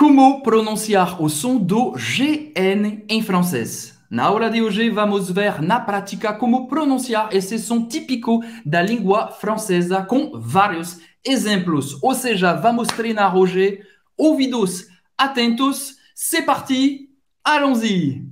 Como pronunciar o som do GN em francês? Na aula de hoje, vamos ver na prática como pronunciar esse som típico da língua francesa com vários exemplos. Ou seja, vamos treinar hoje. Ouvidos atentos. C'est parti, allons-y!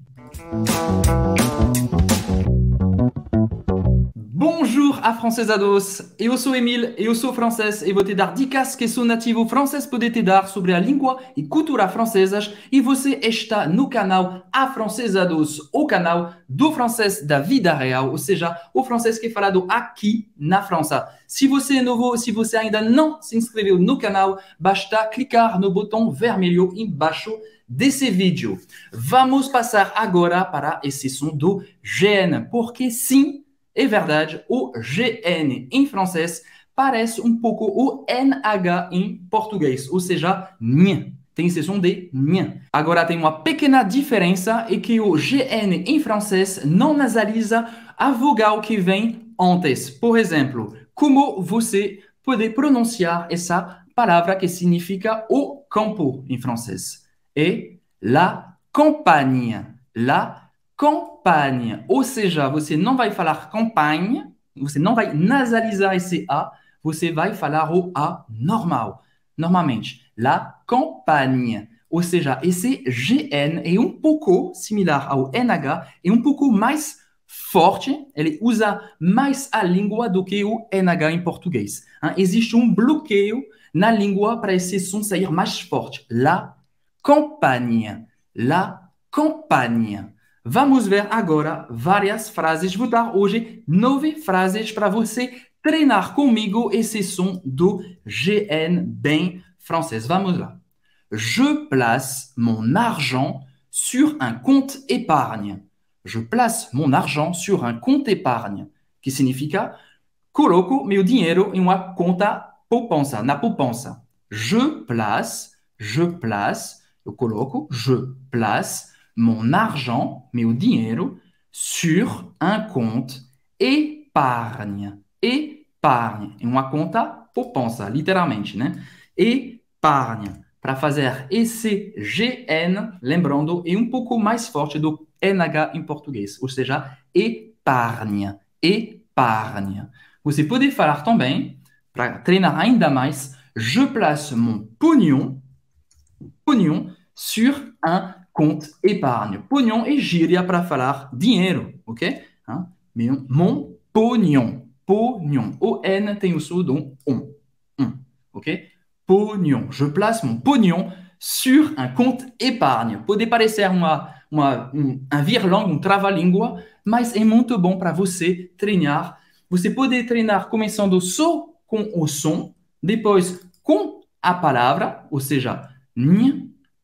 Bonjour afrancesados! Eu sou Emil, eu sou francês e vou te dar dicas que sou nativo francês poder te dar sobre a língua e cultura francesas e você está no canal Afrancesados, o canal do francês da vida real, ou seja, o francês que é falado aqui na França. Se você é novo, se você ainda não se inscreveu no canal, basta clicar no botão vermelho embaixo desse vídeo. Vamos passar agora para esse som do GN, porque sim, é verdade, o GN em francês parece um pouco o NH em português, ou seja, nhe. Tem esse som de nhe. Agora tem uma pequena diferença, é que o GN em francês não nasaliza a vogal que vem antes. Por exemplo, como você pode pronunciar essa palavra que significa o campo em francês? É la campagne. La campagne. Ou seja, você não vai falar campagne, você não vai nasalizar esse A, você vai falar o A normal, normalmente. La campagne. Ou seja, esse GN é um pouco similar ao NH, é um pouco mais forte, ele usa mais a língua do que o NH em português. Existe um bloqueio na língua para esse som sair mais forte. La campagne. La campagne. Vamos ver agora várias frases. Vou dar hoje 9 frases para você treinar comigo esse som do GN bem francês. Vamos lá. Je place mon argent sur un compte épargne. Je place mon argent sur un compte épargne. Que significa coloco meu dinheiro em uma conta poupança, na poupança. Je place, eu coloco, je place mon argent, meu dinheiro, sur un compte épargne. Épargne. Em uma conta poupança, literalmente, né? Épargne. Para fazer esse GN, lembrando, é um pouco mais forte do NH em português, ou seja, épargne. Épargne. Você pode falar também, para treinar ainda mais, je place mon pognon, pognon sur un compte épargne. Pognon é gíria para falar dinheiro, ok? Mon pognon. Pognon. O N tem o som do ok? Pognon. Je place mon pognon sur un compte épargne. Pode parecer um vir-langue, um trava-língua, mas é muito bom para você treinar. Você pode treinar começando só com o som, depois com a palavra, ou seja,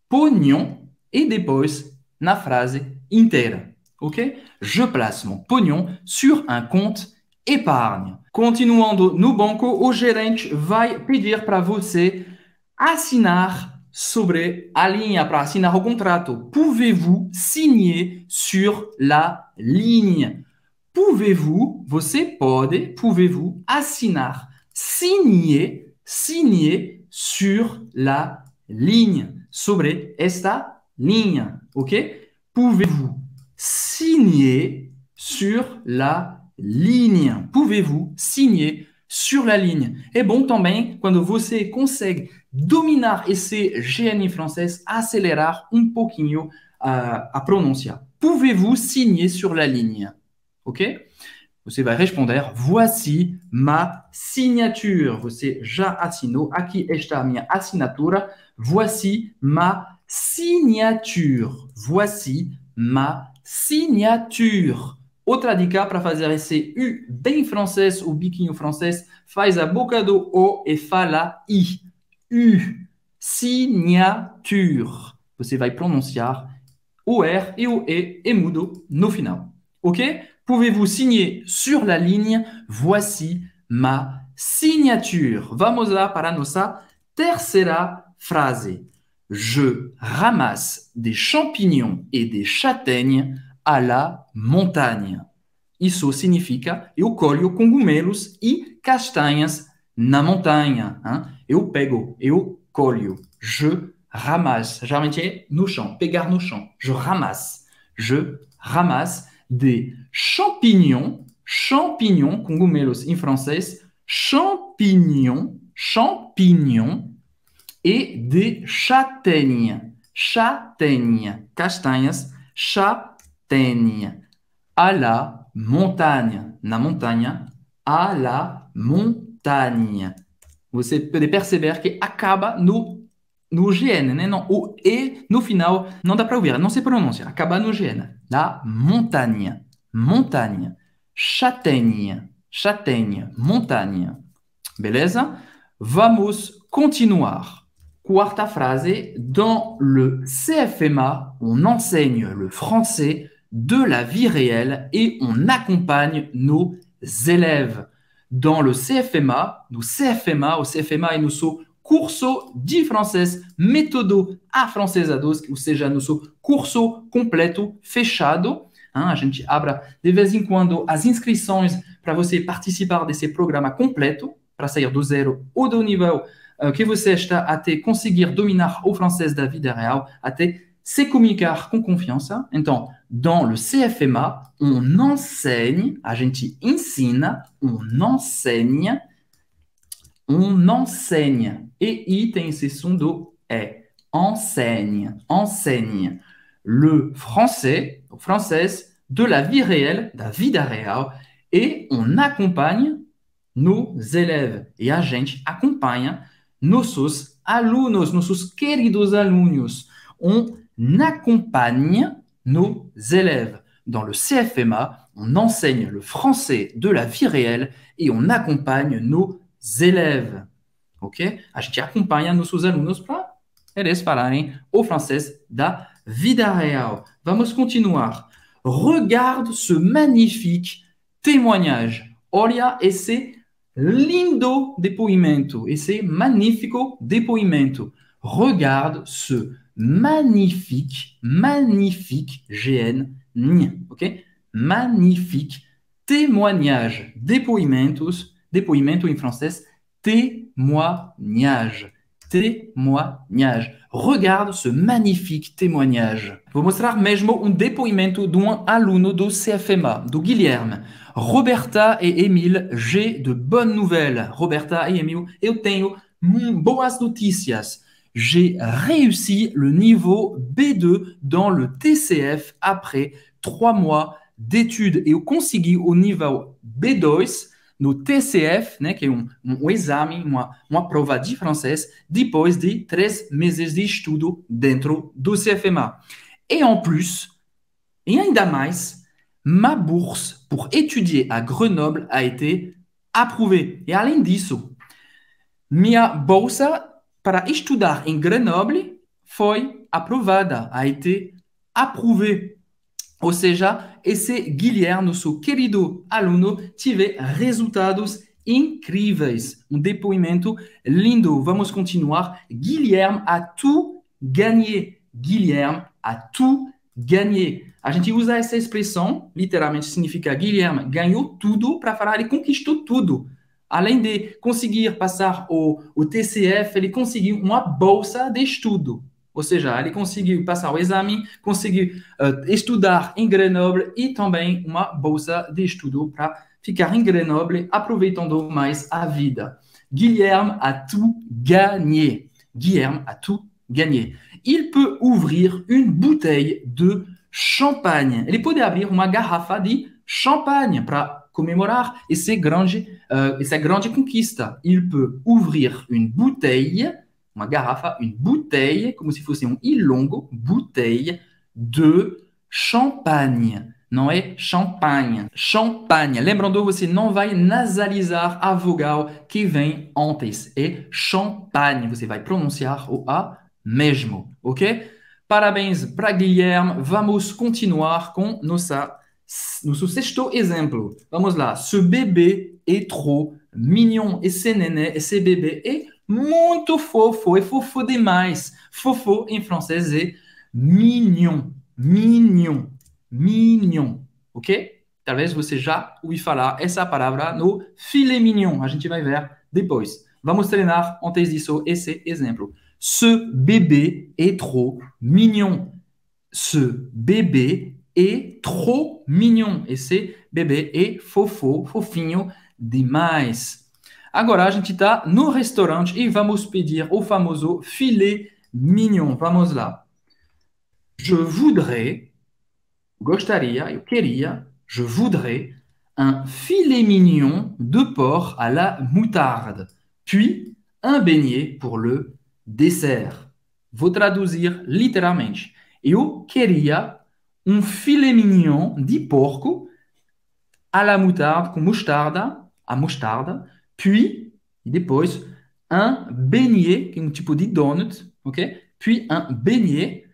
pognon, et depois na frase inteira, ok? Je place mon pognon sur un compte épargne. Continuando no banco, o gerente vai pedir para você assinar sobre a linha, para assinar o contrato. Pouvez-vous signer sur la ligne? Pouvez-vous, você pode, pouvez-vous assinar, signer sur la ligne, sobre esta linha, ok? Pouvez-vous signer sur la ligne? Pouvez-vous signer sur la ligne? É bom também quando você consegue dominar esse GN em francês, acelerar um pouquinho a pronúncia. Pouvez-vous signer sur la ligne? Ok? Você vai responder, voici ma signature. Você já assinou, aqui está a minha assinatura. Voici ma signature. Voici ma signature. Outra dica para fazer esse U bem francês, o biquinho francês, faz a boca do O e fala I. U. Signature. Você vai pronunciar o R e o E mudo no final. Ok? Pouvez-vous signer sur la ligne? Voici ma signature. Vamos lá para a nossa terceira frase. Je ramasse des champignons et des châtaignes à la montagne. Isso significa eu colho cogumelos e castanhas na montanha. Eu pego, eu colho. Je ramasse. Geralmente no chão, pegar no chão. Je ramasse. Je ramasse des champignons. Champignons, cogumelos em francês. Champignons, champignons et des châtaignes. Châtaignes, castanhas, châtaignes. À la montagne. Na montanha, à la montagne. Você pode perceber que acaba no GN, né? Não, o E no final não dá para ouvir, não se pronuncia. Acaba no GN. La montagne. Montagne. Châtaigne. Châtaigne. Montagne. Beleza? Vamos continuar. Quarta phrase. Dans le CFMA, on enseigne le français de la vie réelle et on accompagne nos élèves. Dans le CFMA, no CFMA, o CFMA é nosso curso de francês, método afrancesados, ou seja, nosso curso completo, fechado. A gente abre de vez em quando as inscrições para você participar desse programa completo, para sair do zero ou do nível que você está até conseguir dominar o francês da vida real, até se comunicar com confiança. Então, dans le CFMA, on enseigne, a gente ensina, on enseigne, et I tem esse som do E. Enseigne, enseigne le français, o francês, de la vie réelle, da vida real, et on acompanha nos élèves. E a gente acompanha nossos alunos, nossos queridos alunos. On accompagne nos élèves. Dans le CFMA, on enseigne le français de la vie réelle et on accompagne nos élèves. Ok? A gente acompanha nossos alunos para eles falarem o francês da vida real. Vamos continuar. Regarde ce magnifique témoignage. Olha esse lindo depoimento, esse magnífico depoimento. Regarde ce magnifique, GN, ok? Magnifique témoignage, depoimento em francês, témoignage. Regarde ce magnifique témoignage. Vou mostrar mesmo depoimento de aluno do CFMA, do Guilherme. Roberta et Émile, j'ai de bonnes nouvelles. Roberta et Émile, eu tenho boas notícias. J'ai réussi le niveau B2 dans le TCF après 3 mois d'études. Eu consegui o nível B2 no TCF, né, que é exame, uma prova de francês, depois de 3 meses de estudo dentro do CFMA. Et en plus, et ainda mais, ma bourse pour étudier à Grenoble a été approuvée. E além disso, minha bolsa para estudar em Grenoble foi aprovada, a été approuvée. Ou seja, esse Guilherme, nosso querido aluno, teve resultados incríveis. Depoimento lindo. Vamos continuar. Guilherme a tout gagné. Guilherme a tout gagné. A gente usa essa expressão, literalmente significa Guilherme ganhou tudo para falar, ele conquistou tudo. Além de conseguir passar o TCF, ele conseguiu uma bolsa de estudo. Ou seja, ele conseguiu passar o exame, conseguiu estudar em Grenoble e também uma bolsa de estudo para ficar em Grenoble, aproveitando mais a vida. Guilherme a tout gagné. Guilherme a tout gagné. Il peut ouvrir une bouteille de champagne. Ele pode abrir uma garrafa de champanhe para comemorar essa grande conquista. Il peut ouvrir une bouteille, uma garrafa, une bouteille, como se fosse I longo, bouteille de champagne. Não é champanhe, champagne. Lembrando, você não vai nasalizar a vogal que vem antes. É champagne. Você vai pronunciar o A mesmo, ok? Parabéns para Guilherme. Vamos continuar com nosso sexto exemplo. Vamos lá. Ce bébé est trop mignon. Esse nenê, esse bebê é muito fofo. É fofo demais. Fofo em francês é mignon. Mignon. Mignon. Ok? Talvez você já ouviu falar essa palavra no filet mignon. A gente vai ver depois. Vamos treinar antes disso esse exemplo. Ce bébé est trop mignon. Ce bébé est trop mignon. Esse bebê é fofo, fofinho demais. Agora a gente está no restaurante e vamos pedir o famoso filet mignon. Vamos lá. Je voudrais, gostaria, eu queria, je voudrais un filet mignon de porc à la moutarde, puis un beignet pour le dessert. Vou traduzir literalmente. Eu queria um filet mignon de porco à la moutarde, com mostarda, a mostarda, puis, e depois, un beignet, que é um tipo de donut, ok? Puis un beignet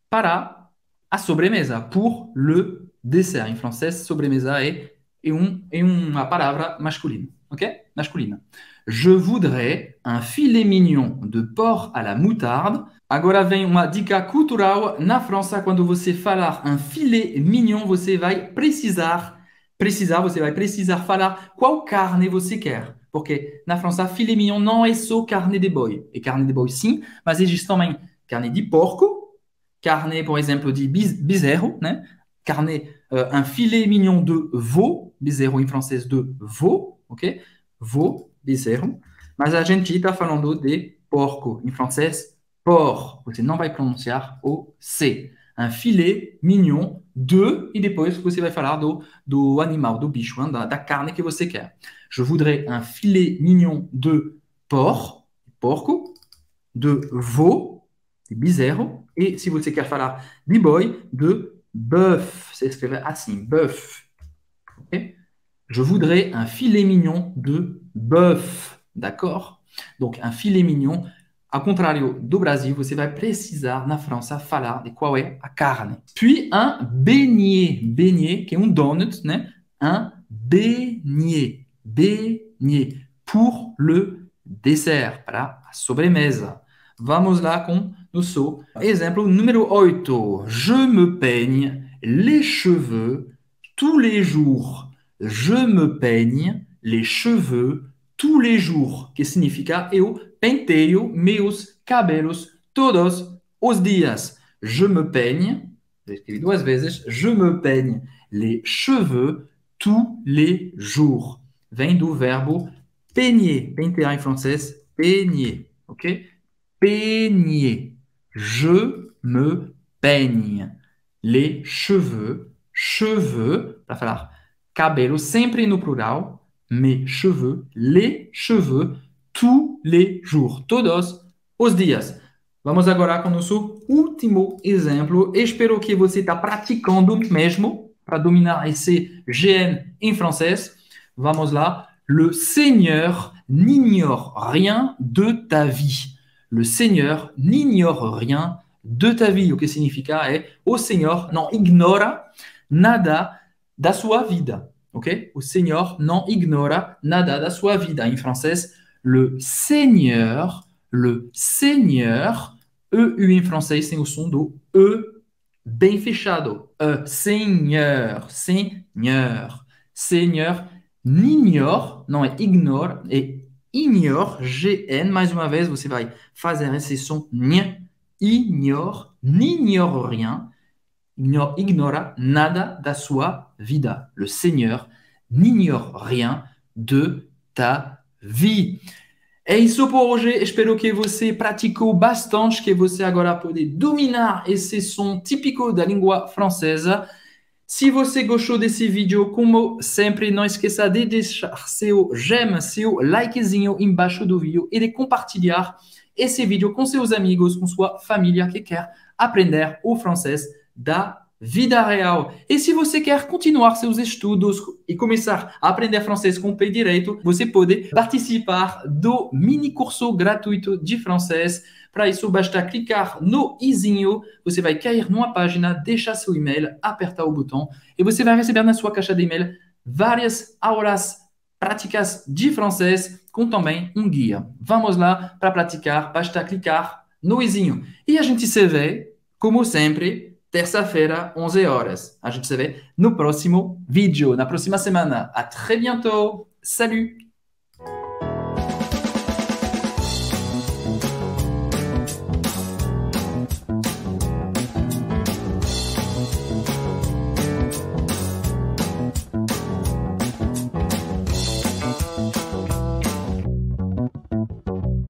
para a sobremesa, pour le dessert. Em francês, sobremesa é uma palavra masculina, ok? Masculina. Je voudrais un filet mignon de porc à la moutarde. Agora vem uma dica cultural. Na França, quando você falar un filet mignon, você vai precisar falar qual carne você quer. Porque na França, filet mignon não é só carne de boi. É carne de boi sim, mas existe também carne de porco, carne, por exemplo, de bezerro, né? Carne, un filet mignon de veau, bezerro em francês de veau, ok? Veau, bezerro. Mas a gente está falando de porco, em francês, porc. Você não vai pronunciar o C. Un filet mignon de, e depois você vai falar do animal, do bicho, hein, da carne que você quer. Je voudrais un filet mignon de porc, porco, de veau, de bezerro, e se você quer falar de boi, de bœuf. Você escreve assim, bœuf. Okay? Je voudrais un filet mignon de bœuf. D'accord? Donc, un filet mignon, ao contrário do Brasil, você vai precisar, na França, falar de qual é a carne. Puis, un beignet. Beignet, que é um donut, né? Un beignet. Beignet. Pour le dessert, para a sobremesa. Vamos lá com nosso exemplo número 8. Je me peigne les cheveux tous les jours. Je me peigne les cheveux tous les jours. Que significa eu penteio meus cabelos todos os dias. Je me peigne, j'ai écrit duas vezes, je me peigne les cheveux tous les jours. Vem do verbo peigner. Pentear em francês, peigner. Ok? Peigner. Je me peigne les cheveux. Cheveux, para falar cabelo sempre no plural, mes cheveux, les cheveux, tous les jours, todos os dias. Vamos agora com o nosso último exemplo. Espero que você está praticando mesmo para dominar esse GN em francês. Vamos lá. Le Seigneur n'ignore rien de ta vie. Le Seigneur n'ignore rien de ta vie. O que significa é o Senhor não ignora nada da sua vida. Ok? O Senhor não ignora nada da sua vida. Em francês, le Seigneur, EU em francês tem o som do E bem fechado. Seigneur, Seigneur. Seigneur n'ignore, não é ignore, é ignore, GN. Mais uma vez, você vai fazer esse som n, ignore, n'ignore rien, ignora nada da sua vida. Le Seigneur n'ignore rien de ta vie. É isso por hoje. Espero que você praticou bastante, que você agora pode dominar esse som típico da língua francesa. Se você gostou desse vídeo, como sempre, não esqueça de deixar seu j'aime, seu likezinho embaixo do vídeo e de compartilhar esse vídeo com seus amigos, com sua família que quer aprender o francês da vida real. E se você quer continuar seus estudos e começar a aprender francês com o pé direito, você pode participar do mini curso gratuito de francês. Para isso, basta clicar no izinho, você vai cair numa página, deixar seu e-mail, apertar o botão e você vai receber na sua caixa de e-mail várias aulas práticas de francês com também um guia. Vamos lá para praticar, basta clicar no izinho. E a gente se vê, como sempre, terça-feira, 11 horas. A gente se vê no próximo vídeo, na próxima semana. À très bientôt. Salut!